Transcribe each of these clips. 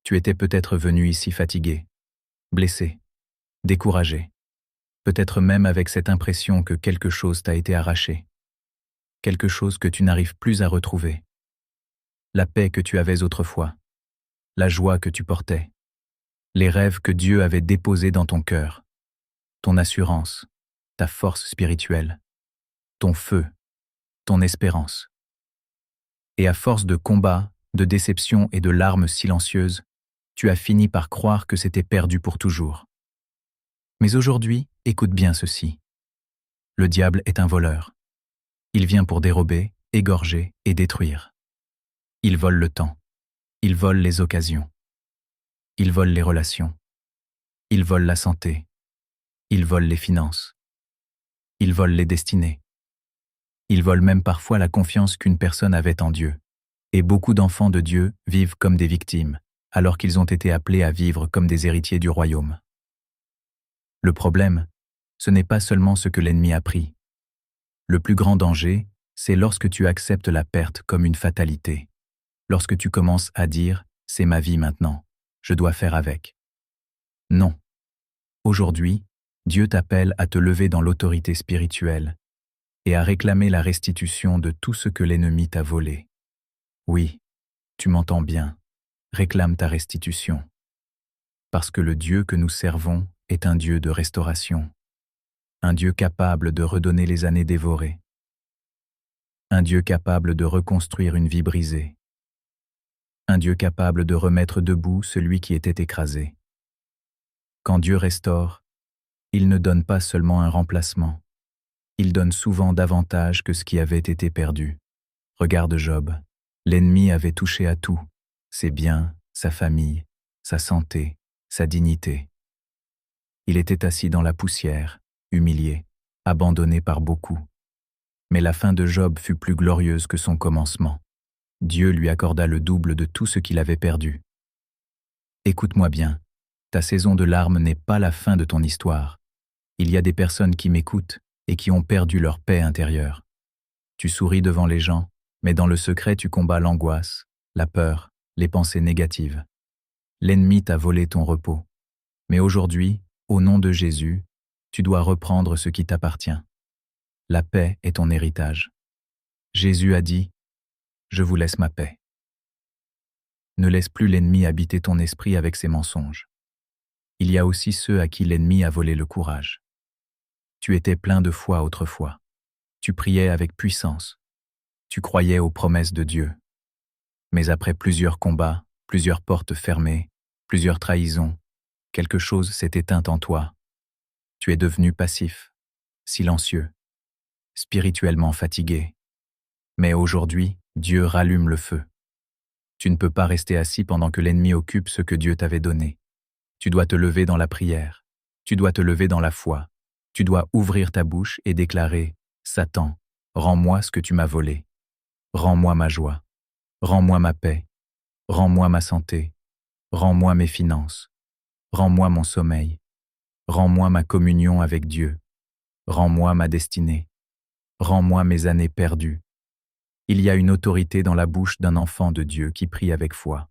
Tu étais peut-être venu ici fatigué, blessé, découragé, peut-être même avec cette impression que quelque chose t'a été arraché, quelque chose que tu n'arrives plus à retrouver. La paix que tu avais autrefois, la joie que tu portais, les rêves que Dieu avait déposés dans ton cœur, ton assurance, ta force spirituelle, ton feu, ton espérance. Et à force de combats, de déceptions et de larmes silencieuses, tu as fini par croire que c'était perdu pour toujours. Mais aujourd'hui, écoute bien ceci. Le diable est un voleur. Il vient pour dérober, égorger et détruire. Il vole le temps. Il vole les occasions. Il vole les relations. Il vole la santé. Il vole les finances. Il vole les destinées. Il vole même parfois la confiance qu'une personne avait en Dieu. Et beaucoup d'enfants de Dieu vivent comme des victimes, alors qu'ils ont été appelés à vivre comme des héritiers du royaume. Le problème, ce n'est pas seulement ce que l'ennemi a pris. Le plus grand danger, c'est lorsque tu acceptes la perte comme une fatalité. Lorsque tu commences à dire « c'est ma vie maintenant, je dois faire avec ». Non. Aujourd'hui, Dieu t'appelle à te lever dans l'autorité spirituelle et à réclamer la restitution de tout ce que l'ennemi t'a volé. Oui, tu m'entends bien, réclame ta restitution. Parce que le Dieu que nous servons est un Dieu de restauration, un Dieu capable de redonner les années dévorées, un Dieu capable de reconstruire une vie brisée, un Dieu capable de remettre debout celui qui était écrasé. Quand Dieu restaure, il ne donne pas seulement un remplacement, il donne souvent davantage que ce qui avait été perdu. Regarde Job, l'ennemi avait touché à tout, ses biens, sa famille, sa santé, sa dignité. Il était assis dans la poussière, humilié, abandonné par beaucoup. Mais la fin de Job fut plus glorieuse que son commencement. Dieu lui accorda le double de tout ce qu'il avait perdu. Écoute-moi bien, ta saison de larmes n'est pas la fin de ton histoire. Il y a des personnes qui m'écoutent et qui ont perdu leur paix intérieure. Tu souris devant les gens, mais dans le secret tu combats l'angoisse, la peur, les pensées négatives. L'ennemi t'a volé ton repos. Mais aujourd'hui, au nom de Jésus, tu dois reprendre ce qui t'appartient. La paix est ton héritage. Jésus a dit « Je vous laisse ma paix ». Ne laisse plus l'ennemi habiter ton esprit avec ses mensonges. Il y a aussi ceux à qui l'ennemi a volé le courage. Tu étais plein de foi autrefois. Tu priais avec puissance. Tu croyais aux promesses de Dieu. Mais après plusieurs combats, plusieurs portes fermées, plusieurs trahisons, quelque chose s'est éteint en toi. Tu es devenu passif, silencieux, spirituellement fatigué. Mais aujourd'hui, Dieu rallume le feu. Tu ne peux pas rester assis pendant que l'ennemi occupe ce que Dieu t'avait donné. Tu dois te lever dans la prière. Tu dois te lever dans la foi. Tu dois ouvrir ta bouche et déclarer « Satan, rends-moi ce que tu m'as volé. Rends-moi ma joie. Rends-moi ma paix. Rends-moi ma santé. Rends-moi mes finances. Rends-moi mon sommeil. Rends-moi ma communion avec Dieu. Rends-moi ma destinée. Rends-moi mes années perdues. » Il y a une autorité dans la bouche d'un enfant de Dieu qui prie avec foi.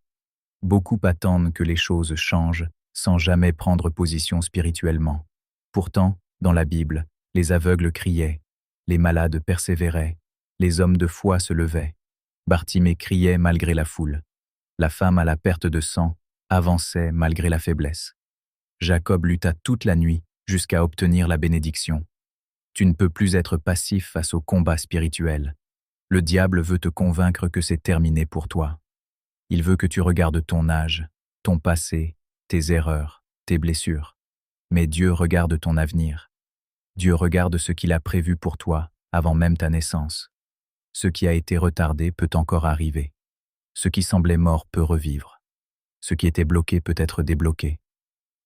Beaucoup attendent que les choses changent sans jamais prendre position spirituellement. Pourtant, dans la Bible, les aveugles criaient, les malades persévéraient, les hommes de foi se levaient. Bartimée criait malgré la foule. La femme à la perte de sang avançait malgré la faiblesse. Jacob lutta toute la nuit jusqu'à obtenir la bénédiction. Tu ne peux plus être passif face au combat spirituel. Le diable veut te convaincre que c'est terminé pour toi. Il veut que tu regardes ton âge, ton passé, tes erreurs, tes blessures. Mais Dieu regarde ton avenir. Dieu regarde ce qu'il a prévu pour toi avant même ta naissance. Ce qui a été retardé peut encore arriver. Ce qui semblait mort peut revivre. Ce qui était bloqué peut être débloqué.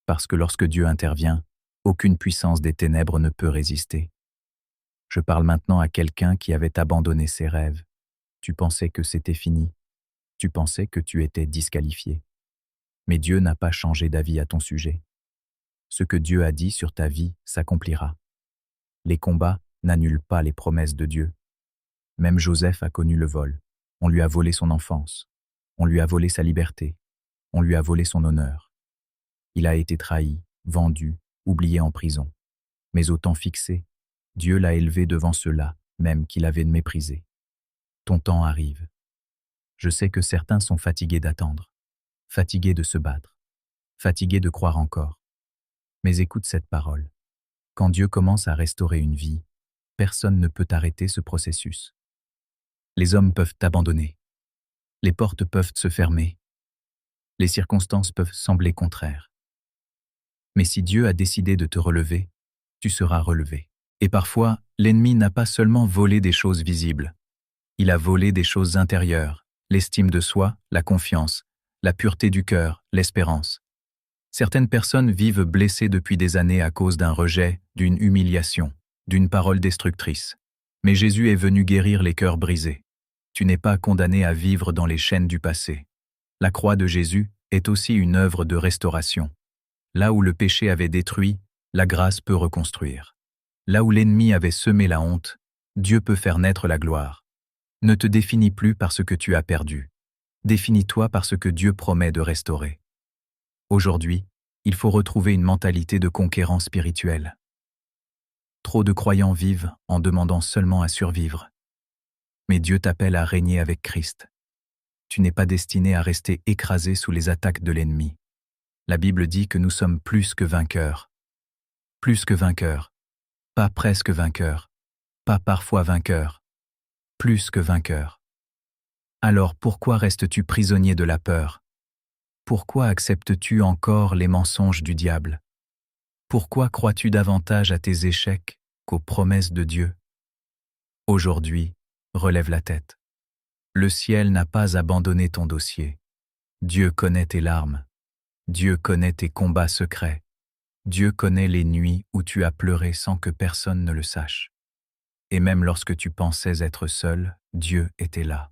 Parce que lorsque Dieu intervient, aucune puissance des ténèbres ne peut résister. Je parle maintenant à quelqu'un qui avait abandonné ses rêves. Tu pensais que c'était fini. Tu pensais que tu étais disqualifié. Mais Dieu n'a pas changé d'avis à ton sujet. Ce que Dieu a dit sur ta vie s'accomplira. Les combats n'annulent pas les promesses de Dieu. Même Joseph a connu le vol. On lui a volé son enfance. On lui a volé sa liberté. On lui a volé son honneur. Il a été trahi, vendu, oublié en prison. Mais au temps fixé, Dieu l'a élevé devant ceux-là, même qu'il avait méprisés. Ton temps arrive. Je sais que certains sont fatigués d'attendre, fatigués de se battre, fatigués de croire encore. Mais écoute cette parole. Quand Dieu commence à restaurer une vie, personne ne peut arrêter ce processus. Les hommes peuvent t'abandonner. Les portes peuvent se fermer. Les circonstances peuvent sembler contraires. Mais si Dieu a décidé de te relever, tu seras relevé. Et parfois, l'ennemi n'a pas seulement volé des choses visibles. Il a volé des choses intérieures, l'estime de soi, la confiance, la pureté du cœur, l'espérance. Certaines personnes vivent blessées depuis des années à cause d'un rejet, d'une humiliation, d'une parole destructrice. Mais Jésus est venu guérir les cœurs brisés. Tu n'es pas condamné à vivre dans les chaînes du passé. La croix de Jésus est aussi une œuvre de restauration. Là où le péché avait détruit, la grâce peut reconstruire. Là où l'ennemi avait semé la honte, Dieu peut faire naître la gloire. Ne te définis plus par ce que tu as perdu. Définis-toi par ce que Dieu promet de restaurer. Aujourd'hui, il faut retrouver une mentalité de conquérant spirituel. Trop de croyants vivent en demandant seulement à survivre. Mais Dieu t'appelle à régner avec Christ. Tu n'es pas destiné à rester écrasé sous les attaques de l'ennemi. La Bible dit que nous sommes plus que vainqueurs. Plus que vainqueurs. Pas presque vainqueurs. Pas parfois vainqueurs. Plus que vainqueurs. Alors pourquoi restes-tu prisonnier de la peur? Pourquoi acceptes-tu encore les mensonges du diable? Pourquoi crois-tu davantage à tes échecs qu'aux promesses de Dieu? Aujourd'hui, relève la tête. Le ciel n'a pas abandonné ton dossier. Dieu connaît tes larmes. Dieu connaît tes combats secrets. Dieu connaît les nuits où tu as pleuré sans que personne ne le sache. Et même lorsque tu pensais être seul, Dieu était là.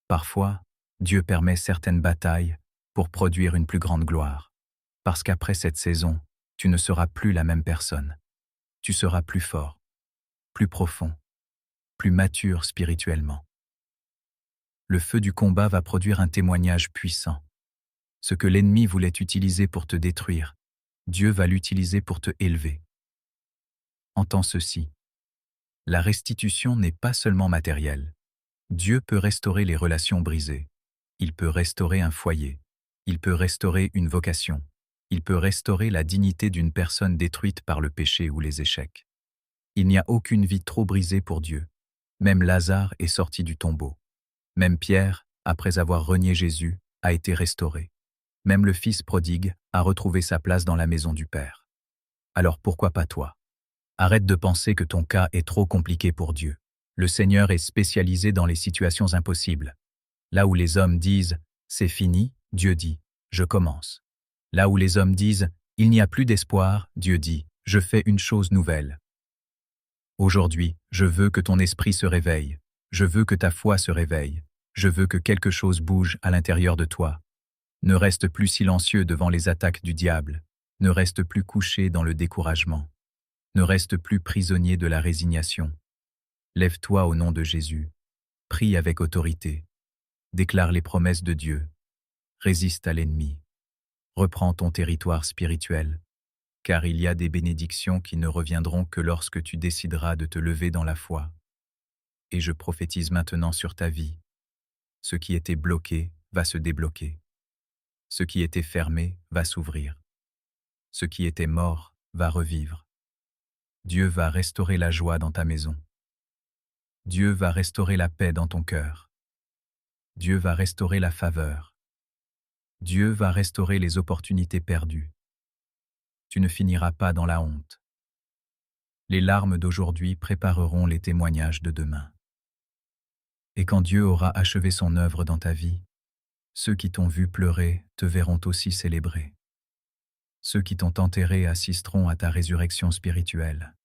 Parfois, Dieu permet certaines batailles pour produire une plus grande gloire. Parce qu'après cette saison, tu ne seras plus la même personne. Tu seras plus fort, plus profond, plus mature spirituellement. Le feu du combat va produire un témoignage puissant. Ce que l'ennemi voulait utiliser pour te détruire, Dieu va l'utiliser pour te élever. Entends ceci. La restitution n'est pas seulement matérielle. Dieu peut restaurer les relations brisées. Il peut restaurer un foyer. Il peut restaurer une vocation. Il peut restaurer la dignité d'une personne détruite par le péché ou les échecs. Il n'y a aucune vie trop brisée pour Dieu. Même Lazare est sorti du tombeau. Même Pierre, après avoir renié Jésus, a été restauré. Même le fils prodigue a retrouvé sa place dans la maison du Père. Alors pourquoi pas toi? Arrête de penser que ton cas est trop compliqué pour Dieu. Le Seigneur est spécialisé dans les situations impossibles. Là où les hommes disent « c'est fini », Dieu dit « je commence ». Là où les hommes disent « il n'y a plus d'espoir », Dieu dit « je fais une chose nouvelle ». Aujourd'hui, je veux que ton esprit se réveille. Je veux que ta foi se réveille. Je veux que quelque chose bouge à l'intérieur de toi. Ne reste plus silencieux devant les attaques du diable. Ne reste plus couché dans le découragement. Ne reste plus prisonnier de la résignation. Lève-toi au nom de Jésus. Prie avec autorité. Déclare les promesses de Dieu. Résiste à l'ennemi. Reprends ton territoire spirituel, car il y a des bénédictions qui ne reviendront que lorsque tu décideras de te lever dans la foi. Et je prophétise maintenant sur ta vie. Ce qui était bloqué va se débloquer. Ce qui était fermé va s'ouvrir. Ce qui était mort va revivre. Dieu va restaurer la joie dans ta maison. Dieu va restaurer la paix dans ton cœur. Dieu va restaurer la faveur. Dieu va restaurer les opportunités perdues. Tu ne finiras pas dans la honte. Les larmes d'aujourd'hui prépareront les témoignages de demain. Et quand Dieu aura achevé son œuvre dans ta vie, ceux qui t'ont vu pleurer te verront aussi célébrer. Ceux qui t'ont enterré assisteront à ta résurrection spirituelle.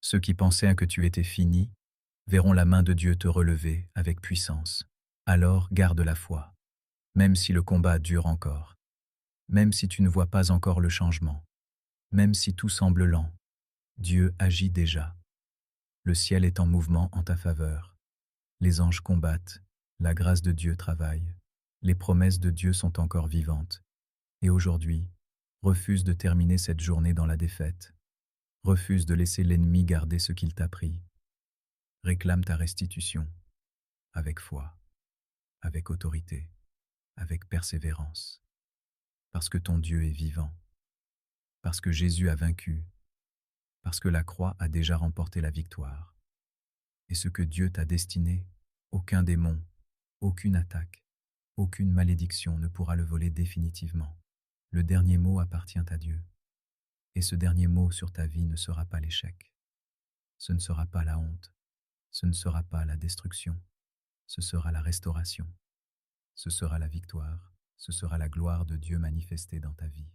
Ceux qui pensaient que tu étais fini verront la main de Dieu te relever avec puissance. Alors garde la foi, même si le combat dure encore, même si tu ne vois pas encore le changement, même si tout semble lent. Dieu agit déjà. Le ciel est en mouvement en ta faveur. Les anges combattent, la grâce de Dieu travaille. Les promesses de Dieu sont encore vivantes. Et aujourd'hui, refuse de terminer cette journée dans la défaite. Refuse de laisser l'ennemi garder ce qu'il t'a pris. Réclame ta restitution, avec foi, avec autorité, avec persévérance. Parce que ton Dieu est vivant, parce que Jésus a vaincu, parce que la croix a déjà remporté la victoire. Et ce que Dieu t'a destiné, aucun démon, aucune attaque, aucune malédiction ne pourra le voler définitivement. Le dernier mot appartient à Dieu. Et ce dernier mot sur ta vie ne sera pas l'échec. Ce ne sera pas la honte. Ce ne sera pas la destruction. Ce sera la restauration. Ce sera la victoire. Ce sera la gloire de Dieu manifestée dans ta vie.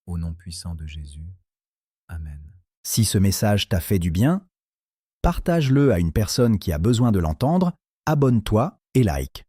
Au nom puissant de Jésus. Amen. Si ce message t'a fait du bien, partage-le à une personne qui a besoin de l'entendre, abonne-toi et like.